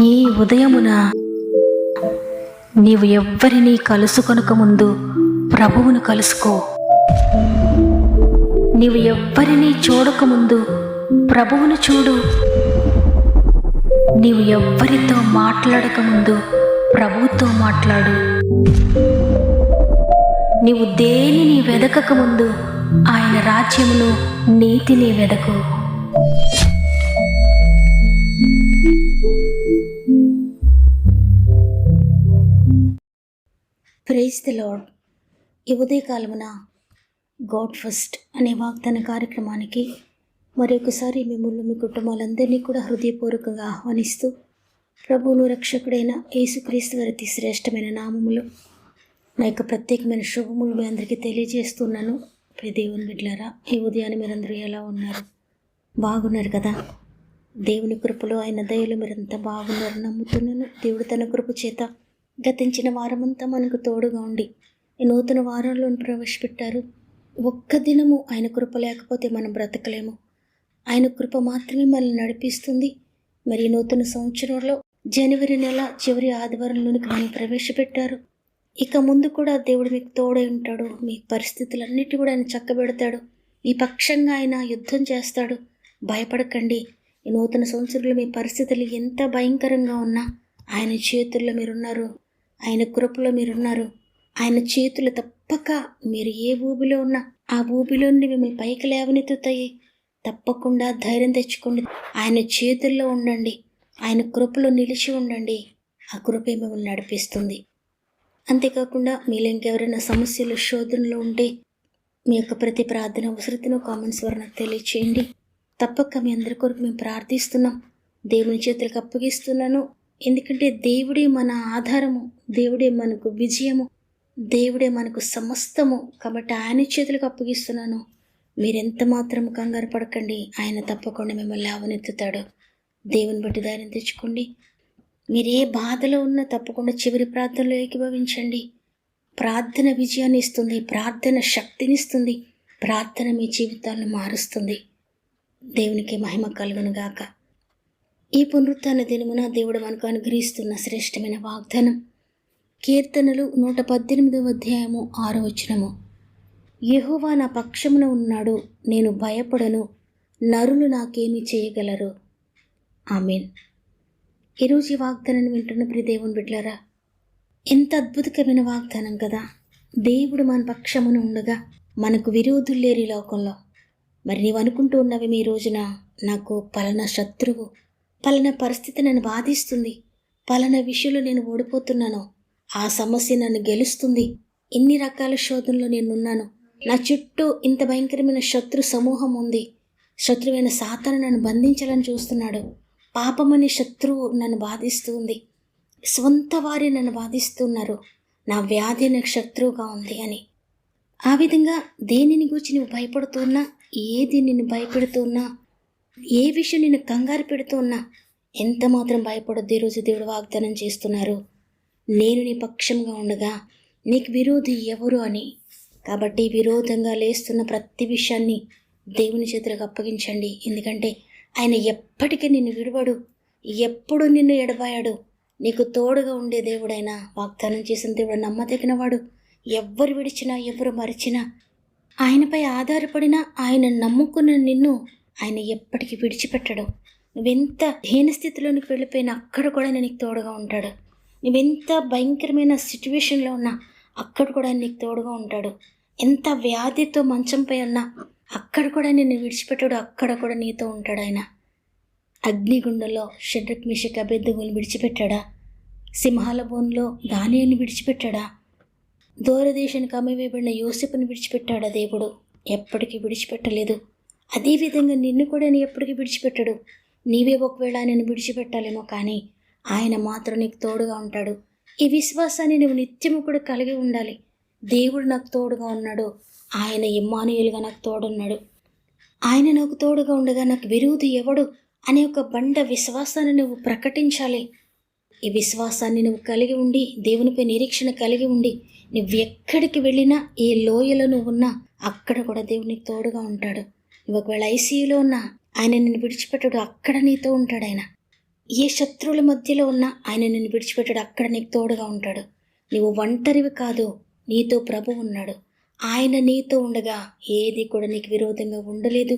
ఈ ఉదయమున నీవు ఎవ్వరినీ కలుసుకొనక ముందు ప్రభువును కలుసుకో. నీవు ఎవ్వరినీ చూడకముందు ప్రభువును చూడు. నీవు ఎవ్వరితో మాట్లాడకముందు ప్రభువుతో మాట్లాడు. నీవు దేనిని వెదకకముందు ఆయన రాజ్యమును నీతిని వెదకు. Praise the lord. ఈ ఉదయకాలమున గాడ్ ఫస్ట్ అనే వాగ్దాన కార్యక్రమానికి మరొకసారి మిమ్మల్ని మీ కుటుంబాలందరినీ కూడా హృదయపూర్వకంగా ఆహ్వానిస్తూ ప్రభువును రక్షకుడైన యేసుక్రీస్తు వారి అతి శ్రేష్టమైన నామములో నా యొక్క ప్రత్యేకమైన శుభములు మీ అందరికీ తెలియజేస్తున్నాను. ప్రియ దేవుని బిడ్డలారా, ఈ ఉదయాన్ని మీరందరూ ఎలా ఉన్నారు? బాగున్నారు కదా? దేవుని కృపలో ఆయన దయలో మీరంతా బాగున్నారు నమ్ముతున్నాను. దేవుడు తన కృప చేత గతించిన వారమంతా మనకు తోడుగా ఉండి ఈ నూతన వారంలో ప్రవేశపెట్టారు. ఒక్క దినము ఆయన కృప లేకపోతే మనం బ్రతకలేము. ఆయన కృప మాత్రమే మనల్ని నడిపిస్తుంది. మరి నూతన సంవత్సరంలో జనవరి నెల చివరి ఆదివారంలోనికి మనం ప్రవేశపెట్టారు. ఇక ముందు కూడా దేవుడు మీకు తోడై ఉంటాడు. మీ పరిస్థితులన్నిటి కూడా ఆయన చక్కబెడతాడు. మీ పక్షంగా ఆయన యుద్ధం చేస్తాడు. భయపడకండి. ఈ నూతన సంవత్సరంలో మీ పరిస్థితులు ఎంత భయంకరంగా ఉన్నా ఆయన చేతుల్లో మీరున్నారు. ఆయన కృపలో మీరున్నారు. ఆయన చేతులు తప్పక మీరు ఏ ఊబిలో ఉన్నా ఆ ఊబిలో నుండి మిమ్మల్ని పైకి లేవనెత్తుతాయి. తప్పకుండా ధైర్యం తెచ్చుకోండి. ఆయన చేతుల్లో ఉండండి. ఆయన కృపలో నిలిచి ఉండండి. ఆ కృపే మిమ్మల్ని నడిపిస్తుంది. అంతేకాకుండా మీలో ఇంకెవరైనా సమస్యలు శోధనలో ఉంటే మీ యొక్క ప్రతి ప్రార్థన అవసరతను కామెంట్స్ ద్వారా నాకు తెలియచేయండి. తప్పక మీ అందరి కొరకు మేము ప్రార్థిస్తున్నాం. దేవుని చేతులకు అప్పగిస్తున్నాను. ఎందుకంటే దేవుడే మన ఆధారము, దేవుడే మనకు విజయము, దేవుడే మనకు సమస్తము. కాబట్టి ఆయన చేతులకు అప్పగిస్తున్నాను. మీరెంత మాత్రం కంగారు పడకండి. ఆయన తప్పకుండా మిమ్మల్ని లేవనెత్తుతాడు. దేవుని బట్టి ధైర్యం తెచ్చుకోండి. మీరు ఏ బాధలో ఉన్నా తప్పకుండా చివరి ప్రార్థనలో ఏకీభవించండి. ప్రార్థన విజయాన్ని ఇస్తుంది. ప్రార్థన శక్తినిస్తుంది. ప్రార్థన మీ జీవితాలను మారుస్తుంది. దేవునికి మహిమ కలుగును గాక. ఈ పునరుత్థాన దినమున దేవుడు మనకు అనుగ్రహిస్తున్న శ్రేష్టమైన వాగ్దానం కీర్తనలు 118వ అధ్యాయము 6వ వచనము. యెహోవా నా పక్షమున ఉన్నాడు, నేను భయపడను, నరులు నాకేమి చేయగలరు. ఆమేన్. ఈరోజు ఈ వాగ్దానాన్ని వింటున్న ప్రియ దేవుని బిడ్డలారా, ఎంత అద్భుతమైన వాగ్దానం కదా. దేవుడు మన పక్షమున ఉండగా మనకు విరోధులు లేరు ఈ లోకంలో. మరి నీవు అనుకుంటూ ఉన్నవి మీ రోజున నాకు పలానా శత్రువు, పలానా పరిస్థితి నన్ను బాధిస్తుంది, పలానా విషయంలో నేను ఓడిపోతున్నాను, ఆ సమస్య నన్ను గెలుస్తుంది, ఎన్ని రకాల శోధనలో నేనున్నాను, నా చుట్టూ ఇంత భయంకరమైన శత్రు సమూహం ఉంది, శత్రువైన సాతాను నన్ను బంధించాలని చూస్తున్నాడు, పాపమనే శత్రువు నన్ను బాధిస్తూ ఉంది, స్వంత వారే నన్ను బాధిస్తున్నారు, నా వ్యాధి నాకు శత్రువుగా ఉంది అని. ఆ విధంగా దేనిని గురించి నువ్వు భయపడుతున్నా, ఏది నిన్ను భయపెడుతున్నా, ఏ విషయం నిన్ను కంగారు పెడుతున్నా ఎంత మాత్రం భయపడొద్దు. ఈరోజు దేవుడు వాగ్దానం చేస్తున్నారు, నేను నీ పక్షంగా ఉండగా నీకు విరోధి ఎవరు అని. కాబట్టి విరోధంగా లేస్తున్న ప్రతి విషయాన్ని దేవుని చేతులకు అప్పగించండి. ఎందుకంటే ఆయన ఎప్పటికీ నిన్ను విడవడు, ఎప్పుడు నిన్ను ఎడబాయాడు. నీకు తోడుగా ఉండే దేవుడైన వాగ్దానం చేసిన దేవుడు నమ్మదగినవాడు. ఎవ్వరు విడిచినా ఎవరు మరిచినా ఆయనపై ఆధారపడినా ఆయన నమ్ముకున్న నిన్ను ఆయన ఎప్పటికీ విడిచిపెట్టడు. నువ్వెంత హీనస్థితిలోనికి వెళ్ళిపోయినా అక్కడ కూడా నీకు తోడుగా ఉంటాడు. నువ్వెంత భయంకరమైన సిచ్యువేషన్లో ఉన్నా అక్కడ కూడా నీకు తోడుగా ఉంటాడు. ఎంత వ్యాధితో మంచంపై ఉన్నా అక్కడ కూడా నిన్ను విడిచిపెట్టాడు. అక్కడ కూడా నీతో ఉంటాడు ఆయన. అగ్నిగుండంలో షడ్రక్ మేషక్ అబేద్నెగోను విడిచిపెట్టాడా? సింహాల బోన్లో దానియేలుని విడిచిపెట్టాడా? దూరదేశానికి అమ్మివేయబడిన యోసేపుని విడిచిపెట్టాడా? దేవుడు ఎప్పటికీ విడిచిపెట్టలేదు. అదేవిధంగా నిన్ను కూడా నేను ఎప్పటికీ విడిచిపెట్టడు. నీవే ఒకవేళ ఆయనను విడిచిపెట్టాలేమో, కానీ ఆయన మాత్రం నీకు తోడుగా ఉంటాడు. ఈ విశ్వాసాన్ని నువ్వు నిత్యము కూడా కలిగి ఉండాలి. దేవుడు నాకు తోడుగా ఉన్నాడు, ఆయన ఇమ్మానుయేలుగా నాకు తోడున్నాడు, ఆయన నాకు తోడుగా ఉండగా నాకు విరోధి ఎవడు అనే ఒక బండ విశ్వాసాన్ని నువ్వు ప్రకటించాలి. ఈ విశ్వాసాన్ని నువ్వు కలిగి ఉండి, దేవునిపై నిరీక్షణ కలిగి ఉండి, నువ్వు ఎక్కడికి వెళ్ళినా, ఏ లోయలో నువ్వు ఉన్నా అక్కడ కూడా దేవునికి తోడుగా ఉంటాడు. నువ్వు ఒకవేళ ఐసీయూలో ఉన్నా ఆయన నిన్ను విడిచిపెట్టడు, అక్కడ నీతో ఉంటాడు ఆయన. ఏ శత్రువుల మధ్యలో ఉన్నా ఆయన నిన్ను విడిచిపెట్టాడు. అక్కడ నీకు తోడుగా ఉంటాడు. నువ్వు ఒంటరివి కాదు, నీతో ప్రభు ఉన్నాడు. ఆయన నీతో ఉండగా ఏది కూడా నీకు విరోధంగా ఉండలేదు.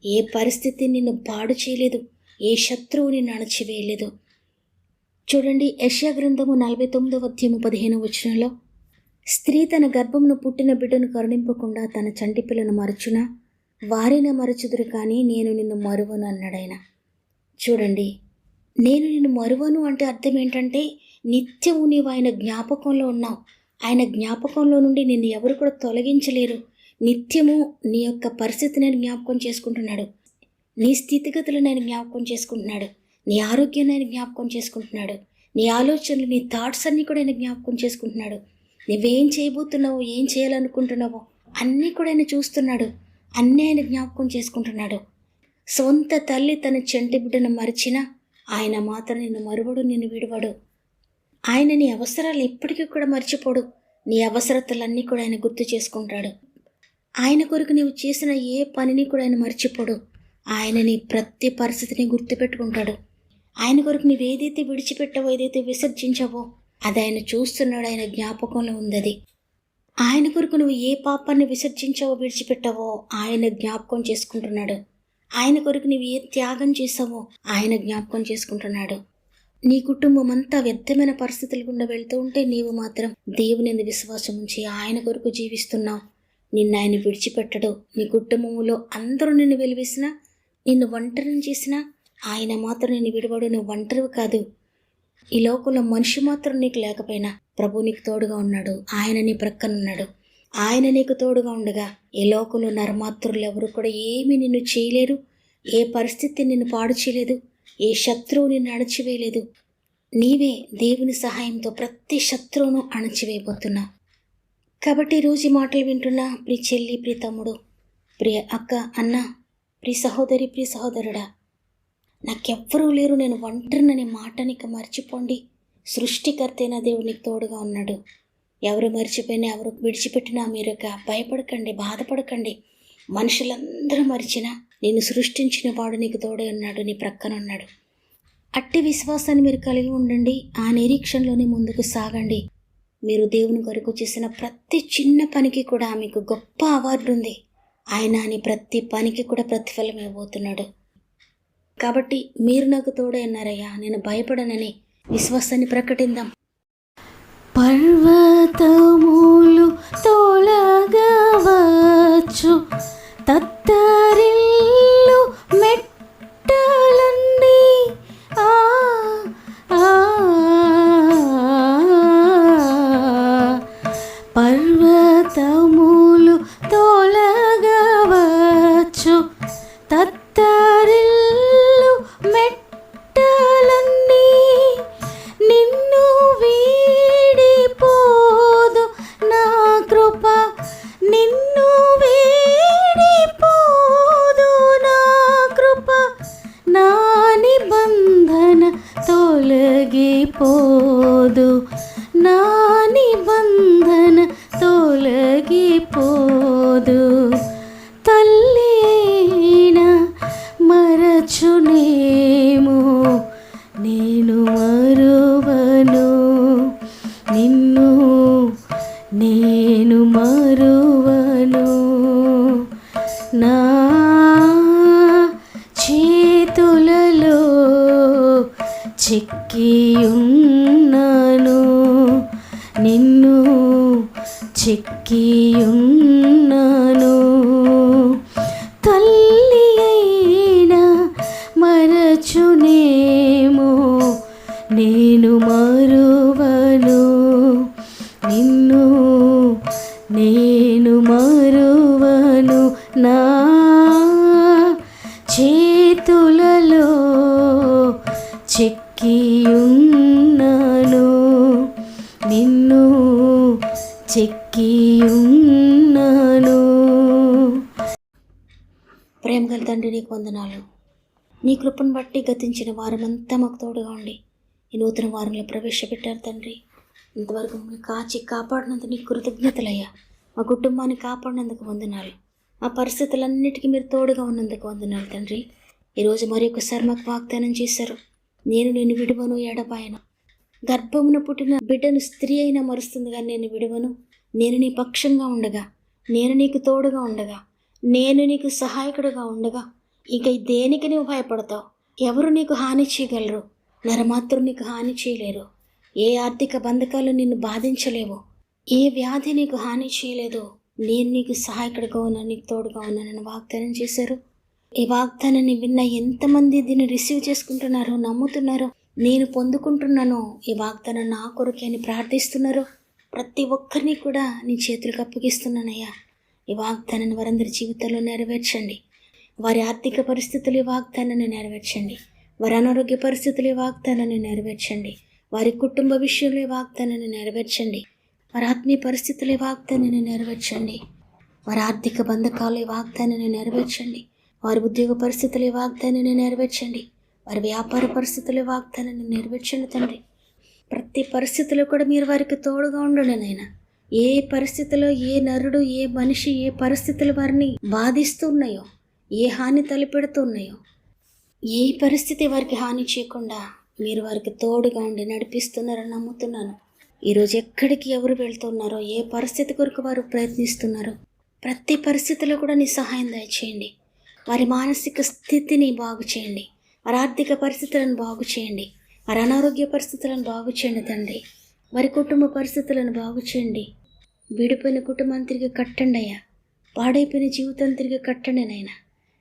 ఏ పరిస్థితి నిన్ను పాడు చేయలేదు. ఏ శత్రువు నిన్ను అణచివేయలేదు. చూడండి, యెషయా గ్రంథము 49వ అధ్యాయము 15వ వచనంలో, స్త్రీ తన గర్భమును పుట్టిన బిడ్డను కరుణింపకుండా తన చంటి పిల్లను మరచునా, వారిని మరచుదురు కానీ నేను నిన్ను మరువను అన్నాడాయన. చూడండి, నేను నిన్ను మరువను అంటే అర్థం ఏంటంటే, నిత్యము నీవు ఆయన జ్ఞాపకంలో ఉన్నావు. ఆయన జ్ఞాపకంలో నుండి నిన్ను ఎవరు కూడా తొలగించలేరు. నిత్యము నీ యొక్క పరిస్థితిని ఆయన జ్ఞాపకం చేసుకుంటున్నాడు. నీ స్థితిగతులను ఆయన జ్ఞాపకం చేసుకుంటున్నాడు. నీ ఆరోగ్యాన్ని ఆయన జ్ఞాపకం చేసుకుంటున్నాడు. నీ ఆలోచనలు, నీ థాట్స్ అన్నీ కూడా ఆయన జ్ఞాపకం చేసుకుంటున్నాడు. నువ్వేం చేయబోతున్నావో, ఏం చేయాలనుకుంటున్నావో అన్నీ కూడా ఆయన చూస్తున్నాడు. అన్నీ ఆయన జ్ఞాపకం చేసుకుంటున్నాడు. సొంత తల్లి తన చంటి బిడ్డను మరిచినా ఆయన మాత్రం నిన్ను మరువడు, నిన్ను విడువడు. ఆయన నీ అవసరాలు ఎప్పటికీ కూడా మర్చిపోడు. నీ అవసరతలన్నీ కూడా ఆయన గుర్తు చేసుకుంటాడు. ఆయన కొరకు నీవు చేసిన ఏ పనిని కూడా ఆయన మర్చిపోడు. ఆయన నీ ప్రతి పరిస్థితిని గుర్తుపెట్టుకుంటాడు. ఆయన కొరకు నువ్వు ఏదైతే విడిచిపెట్టావో, ఏదైతే విసర్జించావో అది ఆయన చూస్తున్నాడు. ఆయన జ్ఞాపకంలో ఉంది. ఆయన కొరకు నువ్వు ఏ పాపాన్ని విసర్జించావో, విడిచిపెట్టావో ఆయన జ్ఞాపకం చేసుకుంటున్నాడు. ఆయన కొరకు నువ్వు ఏ త్యాగం చేసావో ఆయన జ్ఞాపకం చేసుకుంటున్నాడు. నీ కుటుంబం అంతా వ్యర్థమైన పరిస్థితుల గుండా వెళ్తూ ఉంటే నీవు మాత్రం దేవుని యందు విశ్వాసం ఉంచి ఆయన కొరకు జీవిస్తున్నావు. నిన్ను ఆయన విడిచిపెట్టడు. నీ కుటుంబంలో అందరూ నిన్ను వెలివేసినా, నిన్ను ఒంటరిని చేసినా ఆయన మాత్రం నిన్ను విడవడు. నువ్వు ఒంటరివి కాదు. ఈ లోకంలో మనిషి మాత్రం నీకు లేకపోయినా ప్రభు నీకు తోడుగా ఉన్నాడు. ఆయన నీ ప్రక్కనున్నాడు. ఆయన నీకు తోడుగా ఉండగా ఈ లోకంలో నరమాత్రులు ఎవరు కూడా ఏమీ నిన్ను చేయలేరు. ఏ పరిస్థితి నిన్ను పాడు చేయలేదు. ఏ శత్రువు నిన్ను అణచివేయలేదు. నీవే దేవుని సహాయంతో ప్రతి శత్రువును అణచివేయబోతున్నావు. కాబట్టి ఈరోజు ఈ మాటలు వింటున్నా ప్రియ చెల్లి, ప్రియ తమ్ముడు, ప్రియ అక్క, అన్న, ప్రియ సహోదరి, ప్రియ సహోదరుడా, నాకెవ్వరూ లేరు, నేను ఒంటరిననే మాట నీకు మర్చిపోండి. సృష్టికర్త అయిన దేవుడు నీకు తోడుగా ఉన్నాడు. ఎవరు మర్చిపోయినా, ఎవరు విడిచిపెట్టినా మీరు భయపడకండి, బాధపడకండి. మనుషులందరూ మరిచినా నేను సృష్టించిన వాడు నీకు తోడే ఉన్నాడు, నీ ప్రక్కన ఉన్నాడు. అట్టి విశ్వాసాన్ని మీరు కలిగి ఉండండి. ఆ నిరీక్షణలోనే ముందుకు సాగండి. మీరు దేవుని కొరకు చేసిన ప్రతి చిన్న పనికి కూడా మీకు గొప్ప అవార్డు ఉంది. ఆయన అని ప్రతి పనికి కూడా ప్రతిఫలం ఇవ్వబోతున్నాడు. కాబట్టి మీరు నాకు తోడే ఉన్నారయ్యా, నేను భయపడనని విశ్వాసాన్ని ప్రకటిద్దాం. పర్వతములు తొలగవచ్చు, తత్తరిల్లు మెట్టలన్నీ పర్వతములు తొలగవచ్చు, తత్తరిల్లు మెట్టలన్నీ నిన్ను వీడిపోదు నా కృప, నిన్ను వీడిపోదు నా కృప, నా నిబంధన తొలగిపోదు, నా నిబంధన తొలగిపోదు. తల్లినా మరచునేమో, నేను మరువను నిన్ను, నేను మరువను. నా చేతులలో చెక్కియున్నాను, నిన్ను చెక్కియున్నాను. తల్లి అయినా మరచునేమో, నేను మరువను నిన్ను, నేను మరువను. నా చేతులలో చెక్కియున్నాను, నిన్ను చెక్కియున్నాను. ప్రేమగల తండ్రి, నీకు వందనాలు. నీ కృపను బట్టి గతించిన వారమంతా మాకు తోడుగా ఉండి ఈ నూతన వారంలో ప్రవేశపెట్టారు తండ్రి. ఇంతవరకు మమ్మల్ని కాచి కాపాడినందుకు నీకు కృతజ్ఞతలయ్యా. మా కుటుంబాన్ని కాపాడినందుకు వందనాలు. ఆ పరిస్థితులన్నిటికీ మీరు తోడుగా ఉన్నందుకు వందనాలు తండ్రి. ఈరోజు మరి ఒకసారి మాకు వాగ్దానం చేశారు. నేను నిన్ను విడువను ఎడబాయను. గర్భమున పుట్టిన బిడ్డను స్త్రీ అయినా మరుస్తుంది కానీ నేను విడువను. నేను నీ పక్షంగా ఉండగా, నేను నీకు తోడుగా ఉండగా, నేను నీకు సహాయకుడుగా ఉండగా ఇక దేనికి నువ్వు భయపడతావు? ఎవరు నీకు హాని చేయగలరు? నరమాత్రం నీకు హాని చేయలేరు. ఏ ఆర్థిక బంధకాలు నిన్ను బాధించలేవు. ఏ వ్యాధి నీకు హాని చేయలేదు. నేను నీకు సహాయకుడిగా ఉన్నాను, నీకు తోడుగా ఉన్నానని వాగ్దానం చేశారు. ఈ వాగ్దానాన్ని విన్న ఎంతమంది దీన్ని రిసీవ్ చేసుకుంటున్నారో, నమ్ముతున్నారో, నేను పొందుకుంటున్నాను ఈ వాగ్దానం నా కొరకే అని ప్రార్థిస్తున్నారు. ప్రతి ఒక్కరిని కూడా నీ చేతులకు అప్పగిస్తున్నానయ్యా. ఈ వాగ్దానాన్ని వారందరి జీవితాల్లో నెరవేర్చండి. వారి ఆర్థిక పరిస్థితులు ఈ వాగ్దానాన్ని నెరవేర్చండి. వారి అనారోగ్య పరిస్థితులు ఈ వాగ్దానాన్ని నెరవేర్చండి. వారి కుటుంబ విషయంలో ఈ వాగ్దానాన్ని నెరవేర్చండి. వారి ఆత్మీయ పరిస్థితులు ఈ వాగ్దానాన్ని నెరవేర్చండి. వారి ఆర్థిక బంధకాలు ఈ వాగ్దానాన్ని నెరవేర్చండి. వారి ఉద్యోగ పరిస్థితులు ఈ వాగ్దానాన్ని నెరవేర్చండి. వారి వ్యాపార పరిస్థితుల వాగ్దానాన్ని నెరవేర్చండి తండ్రి. ప్రతి పరిస్థితిలో కూడా మీరు వారికి తోడుగా ఉండండి నాయన. ఏ పరిస్థితిలో ఏ నరుడు, ఏ మనిషి, ఏ పరిస్థితులు వారిని బాధిస్తూ ఉన్నాయో, ఏ హాని తలపెడుతున్నాయో, ఏ పరిస్థితి వారికి హాని చేయకుండా మీరు వారికి తోడుగా ఉండి నడిపిస్తున్నారని నమ్ముతున్నాను. ఈరోజు ఎక్కడికి ఎవరు వెళ్తున్నారో, ఏ పరిస్థితి కొరకు వారు ప్రయత్నిస్తున్నారో, ప్రతి పరిస్థితిలో కూడా నీ సహాయం దయచేయండి. వారి మానసిక స్థితిని బాగు చేయండి. వారి ఆర్థిక పరిస్థితులను బాగు చేయండి. వారి అనారోగ్య పరిస్థితులను బాగు చేయండి తండ్రి. వారి కుటుంబ పరిస్థితులను బాగు చేయండి. విడిపోయిన కుటుంబాన్ని తిరిగి కట్టండి అయ్యా. పాడైపోయిన జీవితాన్ని తిరిగి కట్టండి నాయన.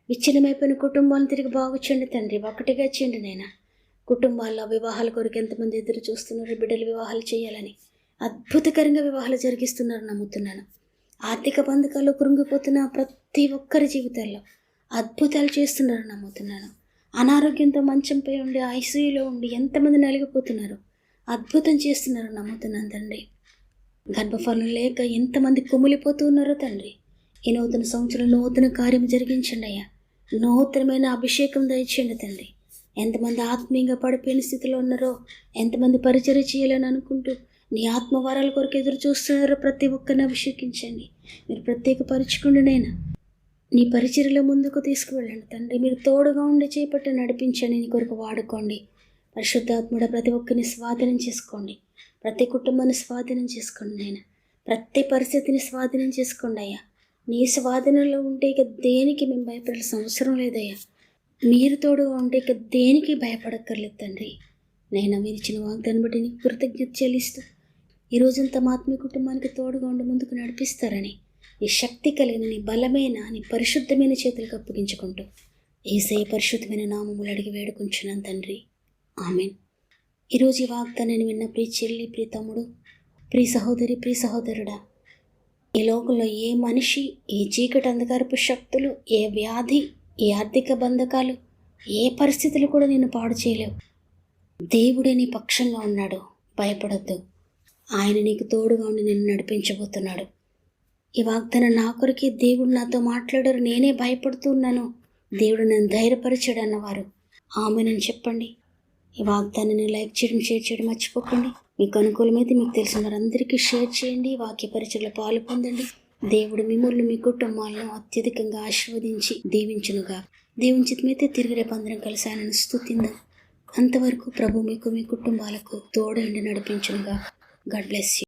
విచ్ఛిన్నమైపోయిన కుటుంబాలను తిరిగి బాగు చేయండి తండ్రి. ఒకటిగా చేయండి నాయన. కుటుంబాల్లో వివాహాల కొరకు ఎంతమంది ఎదురు చూస్తున్నారు, బిడ్డలు వివాహాలు చేయాలని అద్భుతకరంగా వివాహాలు జరిగిస్తున్నారు నమ్ముతున్నాను. ఆర్థిక బంధకాల్లో కృంగిపోతున్న ప్రతి ఒక్కరి జీవితాల్లో అద్భుతాలు చేస్తున్నారు నమ్ముతున్నాను. అనారోగ్యంతో మంచంపై ఉండి, ఐసీయూలో ఉండి ఎంతమంది నలిగిపోతున్నారు, అద్భుతం చేస్తున్నారు నమ్ముతున్నాను తండ్రి. గర్భఫలం లేక ఎంతమంది కుమిలిపోతూ ఉన్నారో తండ్రి. ఈ నూతన సంవత్సరం నూతన కార్యం జరిగించండి అయ్యా. నూతనమైన అభిషేకం దయచేయండి తండ్రి. ఎంతమంది ఆత్మీయంగా పడిపోయిన స్థితిలో ఉన్నారో, ఎంతమంది పరిచర్య చేయాలని అనుకుంటూ నీ ఆత్మవరాల కొరకు ఎదురు చూస్తున్నారో ప్రతి ఒక్కరిని అభిషేకించండి. మీరు ప్రత్యేకపరచుకోండి నైనా. నీ పరిచర్యలో ముందుకు తీసుకువెళ్ళండి తండ్రి. మీరు తోడుగా ఉండి చేపట్టి నడిపించండి. నీ కొరకు వాడుకోండి. పరిశుద్ధాత్ముడ ప్రతి ఒక్కరిని స్వాధీనం చేసుకోండి. ప్రతి కుటుంబాన్ని స్వాధీనం చేసుకోండి నాయన. ప్రతి పరిస్థితిని స్వాధీనం చేసుకోండి అయ్యా. నీ స్వాధీనంలో ఉంటే ఇక దేనికి మేము భయపడాల్సిన అవసరం లేదయ్యా. మీరు తోడుగా ఉంటే ఇక దేనికి భయపడక్కర్లేదు తండ్రి. నైనా మీరు ఇచ్చిన వాగ్దాన్ని బట్టి నీకు కృతజ్ఞత చెల్లిస్తూ ఈరోజంతా మా ఆత్మీయ కుటుంబానికి తోడుగా ఉండి ముందుకు నడిపిస్తారని నీ శక్తి కలిగిన, నీ బలమైన, నీ పరిశుద్ధమైన చేతులకు అప్పగించుకుంటూ యేసయ్య పరిశుద్ధమైన నామములు అడిగి వేడుకుంటున్నాను తండ్రి. ఆమెన్. ఈరోజు ఈ వాగ్దానాన్ని విన్న ప్రియ చెల్లి, ప్రియ తమ్ముడు, ప్రియ సహోదరి, ప్రియ సహోదరుడా, ఈ లోకంలో ఏ మనిషి, ఏ చీకటి అంధకారపు శక్తులు, ఏ వ్యాధి, ఏ ఆర్థిక బంధకాలు, ఏ పరిస్థితులు కూడా నిన్ను పాడు చేయలేవు. దేవుడే నీ పక్షంగా ఉన్నాడు. భయపడొద్దు. ఆయన నీకు తోడుగా ఉండి నిన్ను నడిపించబోతున్నాడు. ఈ వాగ్దానం నా కొరకే దేవుడు నాతో మాట్లాడారు, నేనే భయపడుతూ ఉన్నాను, దేవుడు నన్ను ధైర్యపరిచాడు అన్నవారు ఆమెనని చెప్పండి. ఈ వాగ్దానాన్ని లైక్ చేయడం, షేర్ చేయడం మర్చిపోకండి. మీకు అనుకూలమైతే మీకు తెలిసిన వారందరికీ షేర్ చేయండి. వాక్య పరిచయలో పాలు పొందండి. దేవుడు మిమ్మల్ని, మీ కుటుంబాలను అత్యధికంగా ఆశీర్వదించి దీవించునుగా. దేవుని చిత్తమైతే తిరిగి రేపు అందరం కలిసి ఆయనను స్తుతిందాం. అంతవరకు ప్రభు మీకు, మీ కుటుంబాలకు తోడైండి నడిపించునుగా. God bless you.